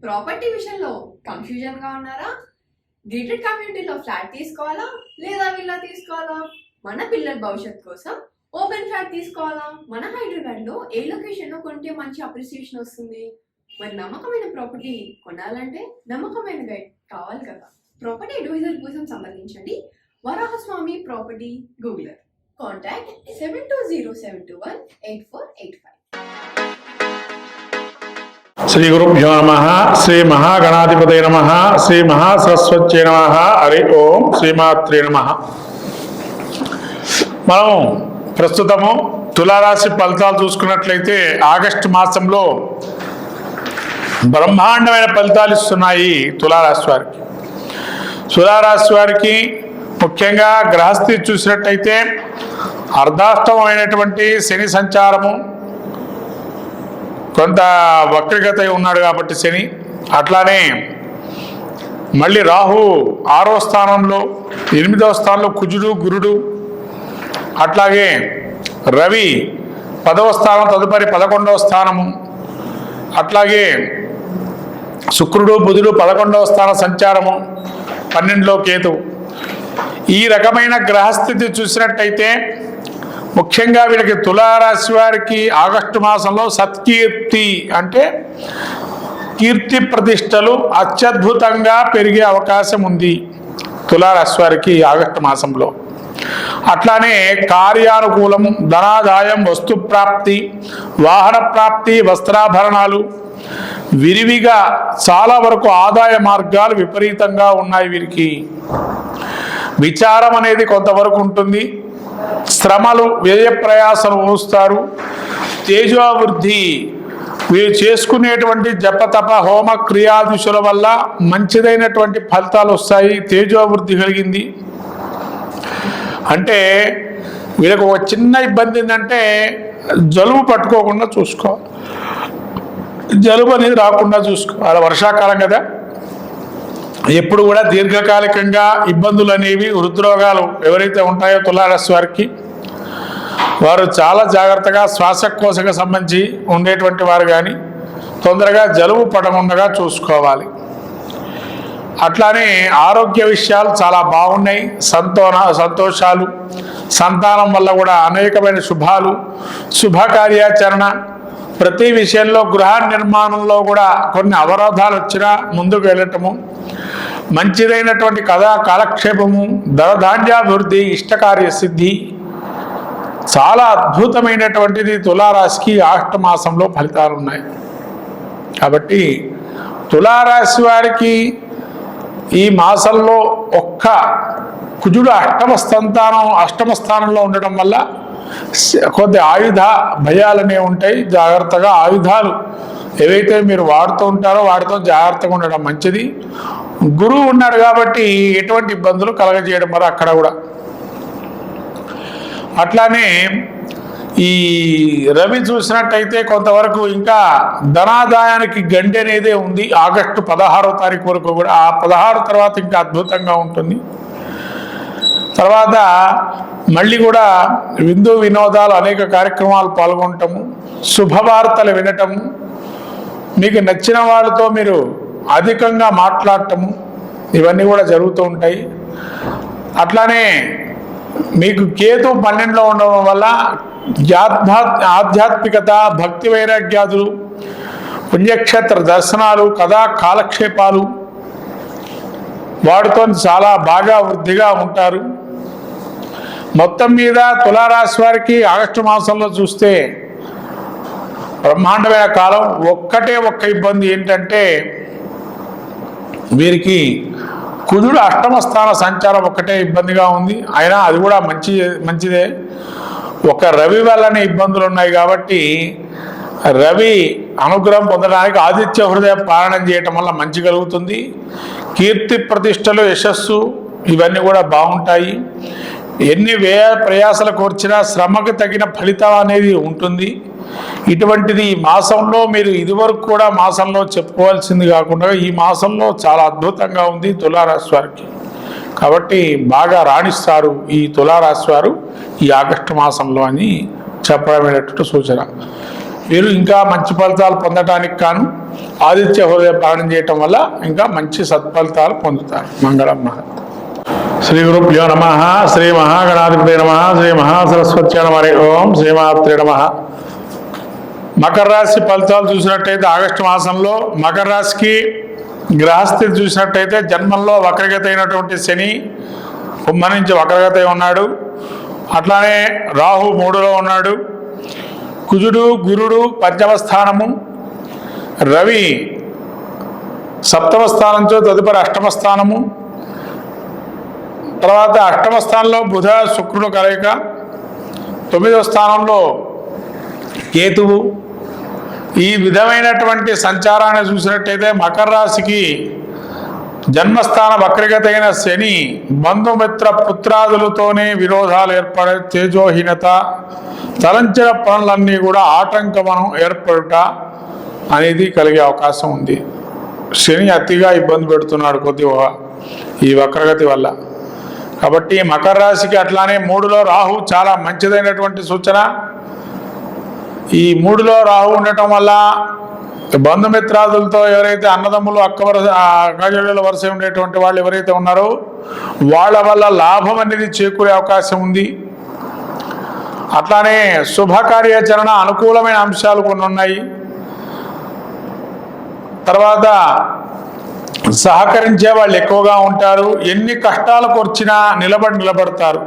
Property విషయంలో confusion గా ఉన్నారా? గేటెడ్ కమ్యూనిటీలో ఫ్లాట్ తీసుకోవాలా లేదా విల్లా తీసుకోవాలా? మన పిల్లల భవిష్యత్ కోసం ఓపెన్ ఫ్లాట్ తీసుకోవాలా? మన హైదరాబాద్ లో ఏ లొకేషన్ లో కొంటే మంచి అప్రిసియేషన్ వస్తుంది? మరి నమ్మకమైన ప్రాపర్టీ కొనాలంటే నమ్మకమైన గైడ్ కావాలి కదా. ప్రాపర్టీ అడ్వైజర్ కోసం సంబంధించండి వరాహస్వామి ప్రాపర్టీ గూగులర్. కాంటాక్ట్ 7207218485. శ్రీ గురుభ్యో నమః. శ్రీ మహాగణాధిపతయ నమః. శ్రీ మహాసరస్వత్యై నమః. హరి ఓం. శ్రీమాత్రే నమః. మనం ప్రస్తుతము తులారాశి ఫలితాలు చూసుకున్నట్లయితే ఆగస్టు మాసంలో బ్రహ్మాండమైన ఫలితాలు ఇస్తున్నాయి తులారాశి వారికి. తులారాశి వారికి ముఖ్యంగా గ్రహస్థితి చూసినట్టయితే అర్ధాష్టమైనటువంటి శని సంచారము, కొంత వక్రగత ఉన్నాడు కాబట్టి శని, అట్లానే మళ్ళీ రాహు 6వ స్థానంలో, 8వ స్థానంలో కుజుడు గురుడు, అట్లాగే రవి 10వ స్థానం తదుపరి 11వ స్థానము, అట్లాగే శుక్రుడు బుధుడు 11వ స్థాన సంచారము, 12లో కేతు. ఈ రకమైన గ్రహస్థితి చూసినట్టయితే ముఖ్యంగా వీళ్ళకి తులారాశి వారికి ఆగస్టు మాసంలో సత్కీర్తి అంటే కీర్తి ప్రతిష్టలు అత్యద్భుతంగా పెరిగే అవకాశం ఉంది తులారాశి వారికి ఆగస్టు మాసంలో. అట్లానే కార్యానుకూలం, ధనాదాయం, వస్తుప్రాప్తి, వాహన ప్రాప్తి, వస్త్రాభరణాలు విరివిగా చాలా వరకు ఆదాయ మార్గాలు విపరీతంగా ఉన్నాయి వీరికి. విచారం అనేది కొంతవరకు ఉంటుంది. శ్రమలు, వ్యయ ప్రయాసలు ఊస్తారు. తేజోవృద్ధి, వీరు చేసుకునేటువంటి జపతప హోమ క్రియాదిశల వల్ల మంచిదైనటువంటి ఫలితాలు వస్తాయి. తేజోవృద్ధి కలిగింది. అంటే వీళ్ళకి ఒక చిన్న ఇబ్బంది ఏంటంటే జలుబు పట్టుకోకుండా చూసుకోవాలి. జలుబు అనేది రాకుండా చూసుకోవాలి. వర్షాకాలం కదా, ఎప్పుడు కూడా దీర్ఘకాలికంగా ఇబ్బందులు అనేవి, హృద్రోగాలు ఎవరైతే ఉంటాయో తులారాశి వారికి, వారు చాలా జాగ్రత్తగా శ్వాసకోశకు సంబంధించి ఉండేటువంటి వారు కానీ తొందరగా జలుబు పడకుండా చూసుకోవాలి. అట్లానే ఆరోగ్య విషయాలు చాలా బాగున్నాయి. సంతోషాలు, సంతానం వల్ల కూడా అనేకమైన శుభాలు, శుభకార్యాచరణ, ప్రతి విషయంలో గృహ నిర్మాణంలో కూడా కొన్ని అవరోధాలు వచ్చినా ముందుకు వెళ్ళటము, మంచిదైనటువంటి కథా కాలక్షేపము, ధనధాన్యాభివృద్ధి, ఇష్టకార్య సిద్ధి, చాలా అద్భుతమైనటువంటిది తులారాశికి ఆగస్టు మాసంలో ఫలితాలు ఉన్నాయి. కాబట్టి తులారాశి వారికి ఈ మాసంలో ఒక్క కుజుడు అష్టమ స్థానంలో ఉండటం వల్ల కొద్ది ఆయుధ భయాలనే ఉంటాయి. జాగ్రత్తగా ఆయుధాలు ఏవైతే మీరు వాడుతూ ఉంటారో వాటితో జాగ్రత్తగా ఉండడం మంచిది. గురువు ఉన్నాడు కాబట్టి ఎటువంటి ఇబ్బందులు కలగజేయడం మరి అక్కడ కూడా. అట్లానే ఈ రవి చూసినట్టయితే కొంతవరకు ఇంకా ధనాదాయానికి గండి అనేదే ఉంది ఆగస్టు 16వ తారీఖు వరకు కూడా. ఆ 16 తర్వాత ఇంకా అద్భుతంగా ఉంటుంది. తర్వాత మళ్ళీ కూడా విందు వినోదాలు, అనేక కార్యక్రమాలు పాల్గొనటము, శుభవార్తలు వినటము, మీకు నచ్చిన వాళ్ళతో మీరు అధికంగా మాట్లాడటము, ఇవన్నీ కూడా జరుగుతూ ఉంటాయి. అట్లానే మీకు కేతు 12లో ఉండడం వల్ల ఆధ్యాత్మికత, భక్తి వైరాగ్యాదులు, పుణ్యక్షేత్ర దర్శనాలు, కథా కాలక్షేపాలు వాటితో చాలా బాగా వృద్ధిగా ఉంటారు. మొత్తం మీద తులారాశి వారికి ఆగస్టు మాసంలో చూస్తే బ్రహ్మాండమైన కాలం. ఒక్క ఇబ్బంది ఏంటంటే వీరికి కుజుడు 8వ స్థాన సంచారం ఒక్కటే ఇబ్బందిగా ఉంది. అయినా అది కూడా మంచిదే. ఒక రవి వల్లనే ఇబ్బందులు ఉన్నాయి కాబట్టి రవి అనుగ్రహం పొందడానికి ఆదిత్య హృదయ పాలన చేయటం వల్ల మంచి కలుగుతుంది. కీర్తి ప్రతిష్టలు, యశస్సు ఇవన్నీ కూడా బాగుంటాయి. ఎన్ని వ్యయ ప్రయాసాలకు వచ్చినా శ్రమకు తగిన ఫలితం అనేది ఉంటుంది. ఇటువంటిది ఈ మాసంలో మీరు ఇదివరకు కూడా మాసంలో చెప్పుకోవాల్సింది కాకుండా ఈ మాసంలో చాలా అద్భుతంగా ఉంది తులారాశి వారికి. కాబట్టి బాగా రాణిస్తారు ఈ తులారాశి వారు ఈ ఆగస్టు మాసంలో అని చెప్పడమైనటువంటి సూచన. మీరు ఇంకా మంచి ఫలితాలు పొందడానికి ఆదిత్య హృదయ పాలన చేయటం వల్ల ఇంకా మంచి సత్ఫలితాలు పొందుతారు. మంగళం మహత్. శ్రీ గురుభ్యో నమ. శ్రీ మహాగణాధిపతి నమ. శ్రీ మహాసరస్వతి నమ. ఓం శ్రీమాత్రే నమ. మకర రాశి ఫలితాలు చూసినట్టయితే ఆగస్టు మాసంలో మకర రాశికి గ్రహస్థితి చూసినట్టయితే జన్మంలో వక్రగతి అయినటువంటి శని కుంభ నుంచి వక్రగతి ఉన్నాడు. అట్లానే రాహు 3లో ఉన్నాడు. కుజుడు గురుడు పంచమ స్థానము, రవి సప్తమ స్థానంతో తదుపరి అష్టమ స్థానము, తర్వాత అష్టమ స్థానంలో బుధ శుక్రుడు కలయిక, 9వ స్థానంలో కేతువు. ఈ విధమైనటువంటి సంచారాన్ని చూసినట్టయితే మకర రాశికి జన్మస్థాన వక్రగతి అయిన శని బంధుమిత్ర పుత్రాదులతోనే విరోధాలు ఏర్పడే తేజోహీనత, తలంచిన పనులన్నీ కూడా ఆటంకమనం ఏర్పడుట అనేది కలిగే అవకాశం ఉంది. శని అతిగా ఇబ్బంది పెడుతున్నాడు కొద్దిగా ఈ వక్రగతి వల్ల. కాబట్టి మకర రాశికి అట్లానే 3లో రాహు చాలా మంచిదైనటువంటి సూచన. ఈ 3లో రాహు ఉండటం వల్ల బంధుమిత్రాదులతో ఎవరైతే అన్నదమ్ములు అక్కజల్లుల వరుస ఉండేటువంటి వాళ్ళు ఎవరైతే ఉన్నారో వాళ్ళ వల్ల లాభం అనేది చేకూరే అవకాశం ఉంది. అట్లానే శుభకార్యాచరణ అనుకూలమైన అంశాలు కొన్ని ఉన్నాయి. తర్వాత సహకరించే వాళ్ళు ఎక్కువగా ఉంటారు. ఎన్ని కష్టాలకు వచ్చినా నిలబడతారు.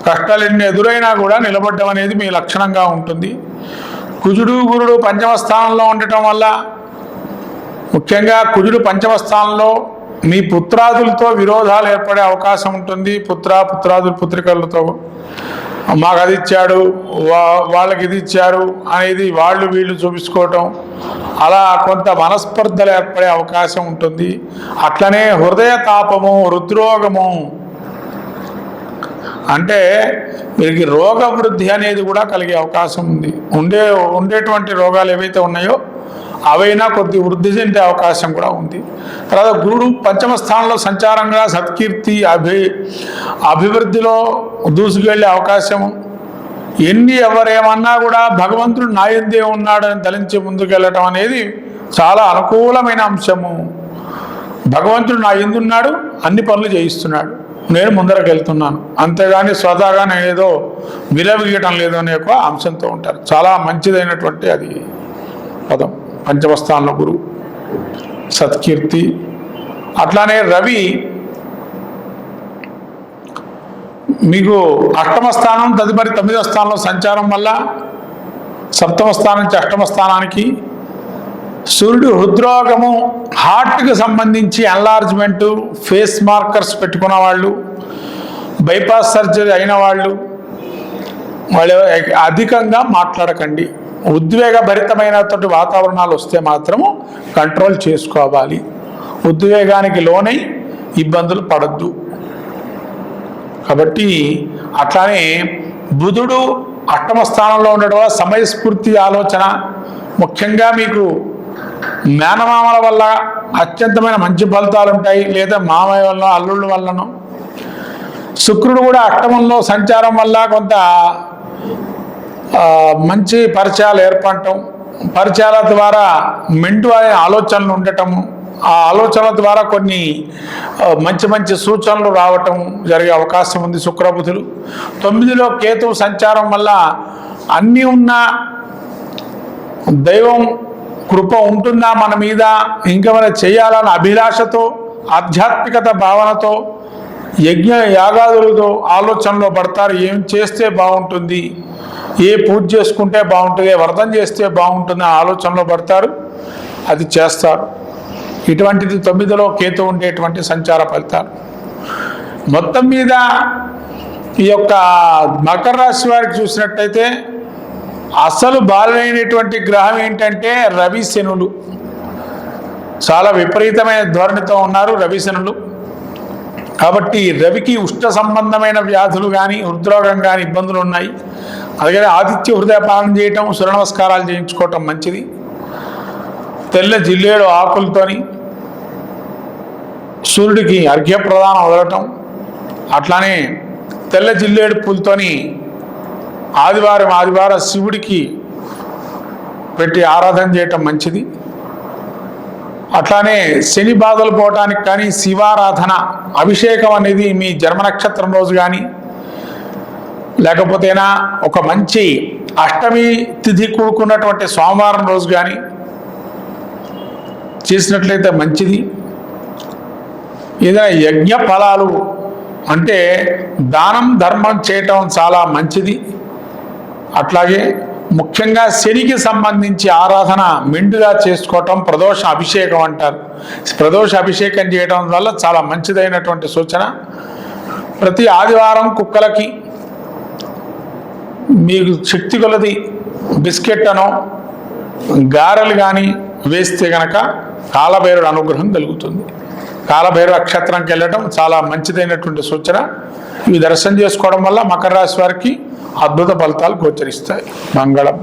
కష్టాలు ఎన్ని ఎదురైనా కూడా నిలబడడం అనేది మీ లక్షణంగా ఉంటుంది. కుజుడు గురుడు పంచమ స్థానంలో ఉండటం వల్ల ముఖ్యంగా కుజుడు పంచమ స్థానంలో మీ పుత్రాదులతో విరోధాలు ఏర్పడే అవకాశం ఉంటుంది. పుత్రాదులు పుత్రికలతో మాకు అది ఇచ్చాడు, వాళ్ళకి ఇది ఇచ్చారు అనేది వాళ్ళు వీళ్ళు చూపించుకోవటం, అలా కొంత మనస్పర్ధలు ఏర్పడే అవకాశం ఉంటుంది. అట్లనే హృదయ తాపము, హృద్రోగము, అంటే వీరికి రోగ వృద్ధి అనేది కూడా కలిగే అవకాశం ఉంది. ఉండేటువంటి రోగాలు ఏవైతే ఉన్నాయో అవైనా కొద్ది వృద్ధి చెందే అవకాశం కూడా ఉంది. తర్వాత గురుడు పంచమ స్థానంలో సంచారంగా సత్కీర్తి అభివృద్ధిలో దూసుకెళ్లే అవకాశము. ఎవరేమన్నా కూడా భగవంతుడు నా యందే ఉన్నాడని తలించి ముందుకెళ్ళటం అనేది చాలా అనుకూలమైన అంశము. భగవంతుడు నా యందున్నాడు, అన్ని పనులు చేయిస్తున్నాడు, నేను ముందరకు వెళ్తున్నాను, అంతేగాని స్వతహాగా నేను ఏదో విలవీయటం లేదు అనే ఒక అంశంతో ఉంటారు. చాలా మంచిదైనటువంటి అది పదం. పంచమ స్థానంలో గురువు సత్కీర్తి. అట్లానే రవి మీకు అష్టమ స్థానం తదుపరి 9వ స్థానంలో సంచారం వల్ల సప్తమ స్థానం నుంచి అష్టమ స్థానానికి. సూర్యుడు హృద్రోగము, హార్ట్కి సంబంధించి ఎన్లార్జ్మెంటు, ఫేస్ మార్కర్స్ పెట్టుకున్న వాళ్ళు, బైపాస్ సర్జరీ అయిన వాళ్ళు అధికంగా మాట్లాడకండి. ఉద్వేగభరితమైనటువంటి వాతావరణాలు వస్తే మాత్రము కంట్రోల్ చేసుకోవాలి. ఉద్వేగానికి లోనై ఇబ్బందులు పడద్దు. కాబట్టి అట్లానే బుధుడు అష్టమ స్థానంలో ఉండడం వల్ల సమయస్ఫూర్తి ఆలోచన, ముఖ్యంగా మీకు మేనమామల వల్ల అత్యంతమైన మంచి ఫలితాలు ఉంటాయి, లేదా మామయ్య వల్ల అల్లుళ్ళ వల్లనో. శుక్రుడు కూడా అష్టమంలో సంచారం వల్ల కొంత మంచి పరిచయాలు ఏర్పడటం, పరిచయాల ద్వారా మెంటు అనే ఆలోచనలు ఉండటము, ఆ ఆలోచనల ద్వారా కొన్ని మంచి సూచనలు రావటం జరిగే అవకాశం ఉంది. శుక్రబుధులు 9లో కేతువు సంచారం వల్ల అన్నీ ఉన్న దైవం కృప ఉంటుందా మన మీద, ఇంకేమైనా చేయాలన్న అభిలాషతో, ఆధ్యాత్మికత భావనతో, యజ్ఞ యాగాదులతో ఆలోచనలో పడతారు. ఏం చేస్తే బాగుంటుంది, ఏ పూజ చేసుకుంటే బాగుంటుంది, వ్రతం చేస్తే బాగుంటుంది ఆలోచనలో పడతారు, అది చేస్తారు. ఇటువంటిది 9లో కేతు ఉండేటువంటి సంచార ఫలితాలు. మొత్తం మీద ఈ యొక్క మకర రాశి వారికి చూసినట్టయితే అసలు బాలైనటువంటి గ్రహం ఏంటంటే రవి శనులు. చాలా విపరీతమైన ధోరణితో ఉన్నారు రవి శనులు. కాబట్టి రవికి ఉష్ణ సంబంధమైన వ్యాధులు కానీ హృద్రోగం కానీ ఇబ్బందులు ఉన్నాయి. అలాగే ఆదిత్య హృదయ పాలన చేయటం, సూర్య నమస్కారాలు చేయించుకోవటం మంచిది. తెల్ల జిల్లేడు ఆకులతోని సూర్యుడికి అర్ఘ్యప్రదానం వదలటం, అట్లానే తెల్ల జిల్లేడు పూలతోని ఆదివారం శివుడికి పెట్టి ఆరాధన చేయటం మంచిది. అట్లానే శని బాధలు పోవటానికి కానీ శివారాధన, అభిషేకం అనేది మీ జన్మ నక్షత్రం రోజు కానీ లేకపోతేనా ఒక మంచి అష్టమి తిథి కూడుకున్నటువంటి సోమవారం రోజు కానీ చేసినట్లయితే మంచిది. ఏదైనా యజ్ఞ ఫలాలు అంటే దానం ధర్మం చేయటం చాలా మంచిది. అట్లాగే ముఖ్యంగా శనికి సంబంధించి ఆరాధన మెండుగా చేసుకోవటం ప్రదోష అభిషేకం అంటారు. ప్రదోష అభిషేకం చేయడం వల్ల చాలా మంచిదైనటువంటి సూచన. ప్రతి ఆదివారం కుక్కలకి మీకు శక్తి కొలది బిస్కెట్ అనో గారెలు కానీ వేస్తే గనక కాలభైరుడు అనుగ్రహం కలుగుతుంది. కాలభైరవ నక్షత్రంకి వెళ్ళటం చాలా మంచిదైనటువంటి సూచన. ఇవి దర్శనం చేసుకోవడం వల్ల మకర రాశి వారికి అద్భుత ఫలితాలు గోచరిస్తాయి. మంగళం.